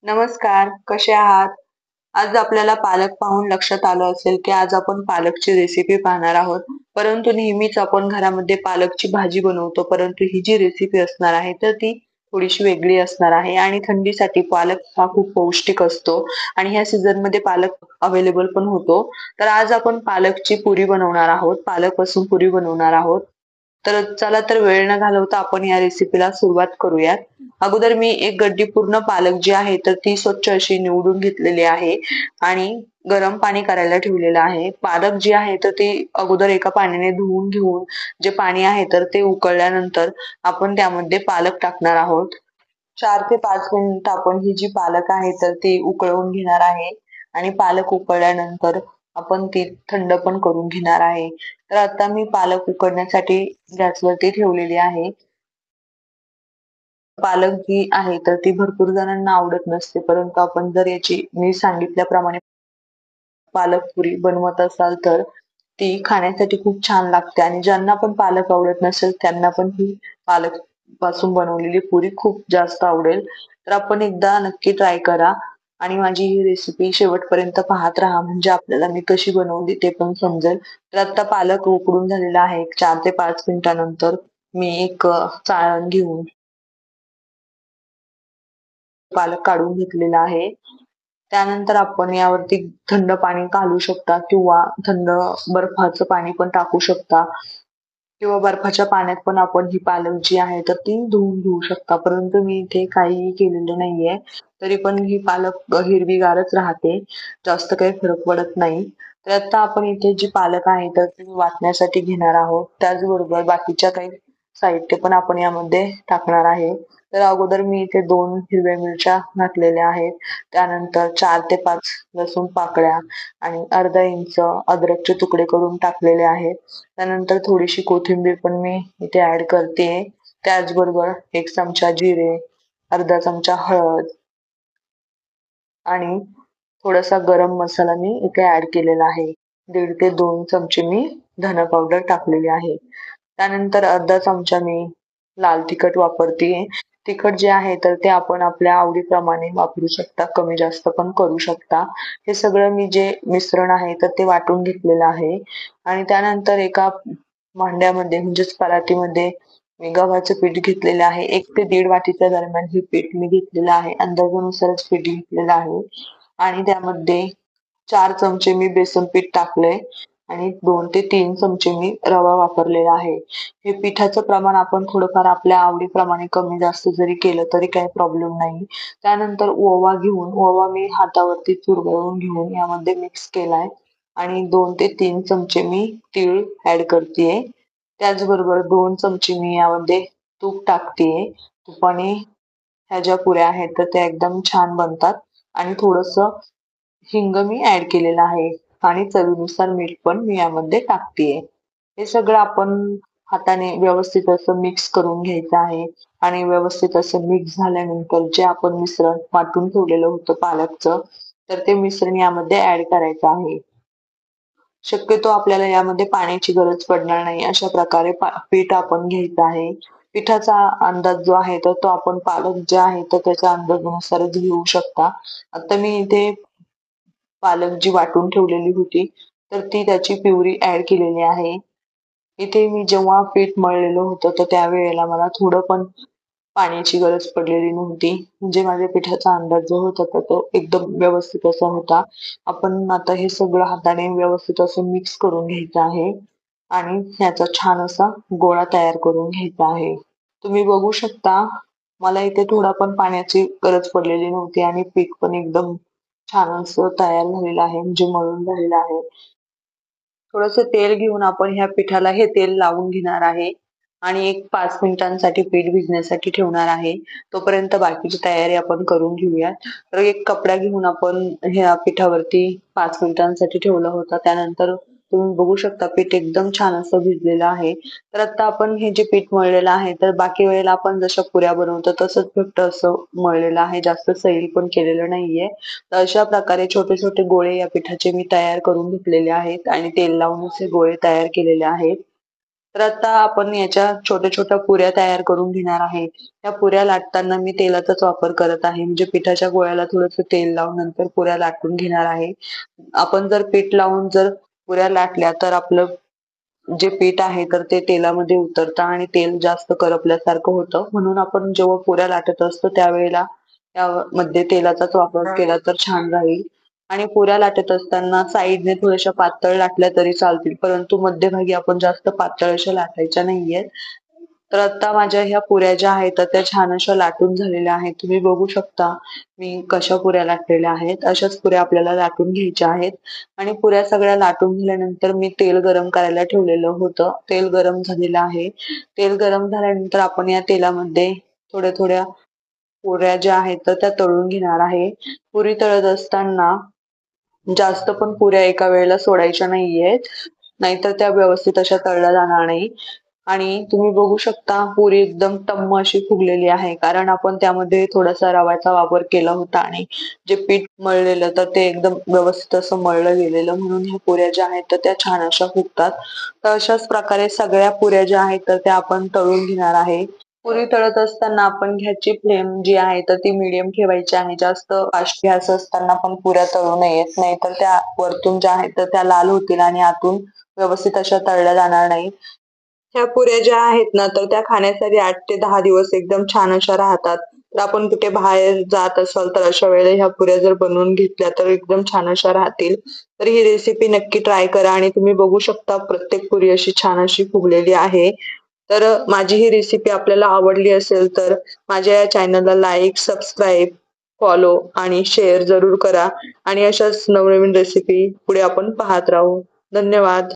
नमस्कार, कसे आहात? आज आपल्याला पालक पाहून लक्षात आलं असेल, की आज आपण पालकची रेसिपी पाहणार आहोत. परंतु नेहमीच आपण घरामध्ये पालकची भाजी बनवतो, परंतु ही जी रेसिपी असणार आहे, तर ती थोडीशी वेगळी असणार आहे आणि थंडीसाठी पालक हा खूप पौष्टिक असतो आणि ह्या सीझनमध्ये पालक अवेलेबल पण होतो. तर आज आपण पालकची पुरी बनवणार आहोत. पालकपासून पुरी बनवणार आहोत. तर चला तर वेळ न घालवता आपण या रेसिपीला सुरुवात करूयात. अगोदर मी एक गड्डी पूर्ण पालक जी आहे तर ती स्वच्छ अशी निवडून घेतलेली आहे आणि गरम पाणी करायला ठेवलेलं आहे. पालक जी आहे तर ती अगोदर एका पाण्याने धुवून घेऊन जे पाणी आहे तर ते उकळल्यानंतर आपण त्यामध्ये पालक टाकणार आहोत. 4 ते 5 मिनिट आपण ही जी पालक आहे तर ती उकळवून घेणार आहे आणि पालक उकळल्यानंतर आपण ती थंड पण करून घेणार आहे. तर आता मी पालक उकडण्यासाठी गॅसवरती ठेवलेली आहे. पालक जी आहे तर ती भरपूर जणांना आवडत नसते, परंतु आपण जर याची मी सांगितल्याप्रमाणे पालक पुरी बनवत असाल तर ती खाण्यासाठी खूप छान लागते आणि ज्यांना पण पालक आवडत नसेल त्यांना पण ही पालक पासून बनवलेली पुरी खूप जास्त आवडेल. तर आपण एकदा नक्की ट्राय करा आणि माझी ही रेसिपी शेवटपर्यंत पाहत राहा म्हणजे आपल्याला मी कशी बनवली ते पण समजेल. तर आता पालक उकडून झालेला आहे. 4 ते 5 मिनिटानंतर मी एक चाळण घेऊन पालक काढून घेतलेला आहे. त्यानंतर आपण यावरती थंड पाणी घालू शकता किंवा थंड बर्फाचं पाणी पण टाकू शकता किंवा बर्फाच्या पाण्यात पण आपण ही पालक जी आहे तर ती धुवून घेऊ शकता. परंतु मी इथे काहीही केलेलं नाहीये. तरी पण ही पालक हिरवीगारच राहते. जास्त काही फरक पडत नाही. तर आता आपण इथे जी पालक आहे तर ती वाटण्यासाठी घेणार आहोत. त्याचबरोबर बाकीच्या काही साहित्य पण आपण यामध्ये टाकणार आहे. तर अगोदर मी इथे 2 हिरव्या मिरच्या घातलेल्या आहेत. त्यानंतर 4 ते 5 लसूण पाकळ्या आणि अर्धा इंच अद्रकचे तुकडे करून टाकलेले आहेत. त्यानंतर थोडीशी कोथिंबीर पण मी इथे ऍड करतेय. त्याचबरोबर 1 चमचा जिरे, अर्धा चमचा हळद आणि थोडासा गरम मसाला मी इथे ऍड केलेला आहे. 1.5 ते 2 चमचे मी धना पावडर टाकलेली आहे. त्यानंतर अर्धा चमचा मी लाल तिखट वापरतेय. तिखट जे आहे तर ते आपण आपल्या आवडीप्रमाणे वापरू शकता, कमी जास्त पण करू शकता. हे सगळं मी जे मिश्रण आहे तर ते वाटून घेतलेलं आहे आणि त्यानंतर एका भांड्यामध्ये म्हणजेच परातीमध्ये मी गव्हाचं पीठ घेतलेलं आहे. 1 ते 1.5 वाटीच्या दरम्यान हे पीठ मी घेतलेलं आहे. अंदाजानुसारच पीठ घेतलेलं आहे आणि त्यामध्ये 4 चमचे मी बेसन पीठ टाकलंय आणि 2 ते 3 चमचे मी रवा वापरलेला आहे. हे पिठाचं प्रमाण आपण थोडंफार आपल्या आवडीप्रमाणे कमी जास्त जरी केलं तरी काही प्रॉब्लेम नाही. त्यानंतर ओवा घेऊन ओवा मी हातावरती चुरगळून घेऊन यामध्ये मिक्स केलाय आणि 2 ते 3 चमचे मी तीळ ऍड करतेय. त्याचबरोबर 2 चमचे मी यामध्ये तूप टाकतेय. तुपाने ह्या ज्या पुऱ्या आहेत तर त्या एकदम छान बनतात आणि थोडंसं हिंग मी ऍड केलेला आहे आणि चवीनुसार मीठ पण मी यामध्ये टाकतेय. हे सगळं आपण हाताने व्यवस्थित असं मिक्स करून घ्यायचं आहे आणि व्यवस्थित असं मिक्स झाल्यानंतर जे आपण मिश्रण वाटून ठेवलेलं होतं पालकचं तर ते मिश्रण यामध्ये ऍड करायचं आहे. शक्यतो आपल्याला यामध्ये पाण्याची गरज पडणार नाही अशा प्रकारे पीठ आपण घ्यायचं आहे. पिठाचा अंदाज जो आहे तर तो आपण पालक जे आहे तर त्याच्या अंदाजानुसारच घेऊ शकता. आता मी इथे पालक जी वाटून ठेवलेली होती तर ती त्याची प्युरी ऍड केलेली आहे. इथे मी जेव्हा पीठ मळलेलं होतं तर त्यावेळेला मला थोडं पण पाण्याची गरज पडलेली नव्हती. म्हणजे माझ्या पिठाचा अंदाज जो होता तर तो एकदम व्यवस्थित असा होता. आपण आता हे सगळं हाताने व्यवस्थित असं मिक्स करून घ्यायचं आहे आणि ह्याचा छान असा गोळा तयार करून घ्यायचा आहे. तुम्ही बघू शकता मला इथे थोडा पण पाण्याची गरज पडलेली नव्हती आणि पीठ पण एकदम छान असं तयार झालेलं आहे म्हणजे मळून झालेलं आहे. थोडंसं तेल घेऊन आपण ह्या पिठाला हे तेल लावून घेणार आहे आणि एक 5 मिनिटांसाठी पीठ भिजण्यासाठी ठेवणार आहे. तोपर्यंत बाकीची तयारी आपण करून घेऊया. तर एक कपडा घेऊन आपण ह्या पिठावरती 5 मिनिटांसाठी ठेवलं होतं. त्यानंतर तुम्ही बघू शकता पीठ एकदम छान असं भिजलेलं आहे. तर आता आपण हे जे पीठ मळलेलं आहे तर बाकी वेळेला आपण जशा पुऱ्या बनवतो तसंच घट्ट असं मळलेलं आहे. जास्त सैल पण केलेलं नाहीये. तर अशा प्रकारे छोटे छोटे गोळे या पिठाचे मी तयार करून घेतलेले आहेत आणि तेल लावून असे गोळे तयार केलेले आहेत. तर आता आपण याच्या छोट्या छोट्या पुऱ्या तयार करून घेणार आहे. त्या पुऱ्या लाटताना मी तेलाचाच वापर करत आहे. म्हणजे पिठाच्या गोळ्याला थोडंसं तेल लावून नंतर पुऱ्या लाटून घेणार आहे. आपण जर पीठ लावून जर पुऱ्या लाटल्या तर आपलं जे पीठ आहे तर ते तेलामध्ये उतरतं आणि तेल जास्त करपल्यासारखं होतं. म्हणून आपण जेव्हा पुऱ्या लाटत असतो त्यावेळेला त्यामध्ये तेलाचाच वापर केला तर छान राहील. आणि पुऱ्या लाटत असताना साईडने थोड्याशा पातळ लाटल्या तरी चालतील, परंतु मध्यभागी आपण जास्त पातळ अशा लाटायच्या नाहीयेत. तर आता माझ्या ह्या पुऱ्या ज्या आहेत तर त्या छान अशा लाटून झालेल्या आहेत. तुम्ही बघू शकता मी कशा पुऱ्या लाटलेल्या आहेत. अशाच पुऱ्या आपल्याला लाटून घ्यायच्या आहेत. आणि पुऱ्या सगळ्या लाटून झाल्यानंतर मी तेल गरम करायला ठेवलेलं होतं. तेल गरम झालेलं आहे. तेल गरम झाल्यानंतर आपण या तेलामध्ये थोड्या थोड्या पुऱ्या ज्या आहेत तर त्या तळून घेणार आहे. पुरी तळत असताना जास्त पण पुऱ्या एका वेळेला सोडायच्या नाहीयेत. नाहीतर त्या व्यवस्थित अशा तळल्या जाणार नाही. आणि तुम्ही बघू शकता पुरी एकदम टम्म अशी फुगलेली आहे. कारण आपण त्यामध्ये थोडासा रव्याचा वापर केला होता आणि जे पीठ मळलेलं तर ते एकदम व्यवस्थित असं मळलं गेलेलं, म्हणून ह्या पुऱ्या ज्या आहेत तर त्या छान अशा फुगतात. तर अशाच प्रकारे सगळ्या पुऱ्या ज्या आहेत तर त्या आपण तळून घेणार आहे. पुरी तळत असताना आपण गॅसची फ्लेम जी आहे तर ती मीडियम ठेवायची आहे. जास्त फास्ट गॅस असताना पण पुऱ्या तळू नयेत, नाहीतर त्या वरतून ज्या आहेत तर त्या लाल होतील आणि आतून व्यवस्थित अशा तळल्या जाणार नाही. ह्या पुऱ्या ज्या आहेत ना तर त्या खाण्यासाठी 8 ते 10 दिवस एकदम छान अशा राहतात. तर आपण कुठे बाहेर जात असाल तर अशा वेळेला ह्या पुऱ्या जर बनवून घेतल्या तर एकदम छान अशा राहतील. तर ही रेसिपी नक्की ट्राय करा आणि तुम्ही बघू शकता प्रत्येक पुरी अशी छान अशी फुगलेली आहे. तर माझी ही रेसिपी आपल्याला आवडली असेल तर माझ्या या चॅनलला लाईक, सबस्क्राईब, फॉलो आणि शेअर जरूर करा आणि अशाच नवनवीन रेसिपी पुढे आपण पाहत राहू. धन्यवाद.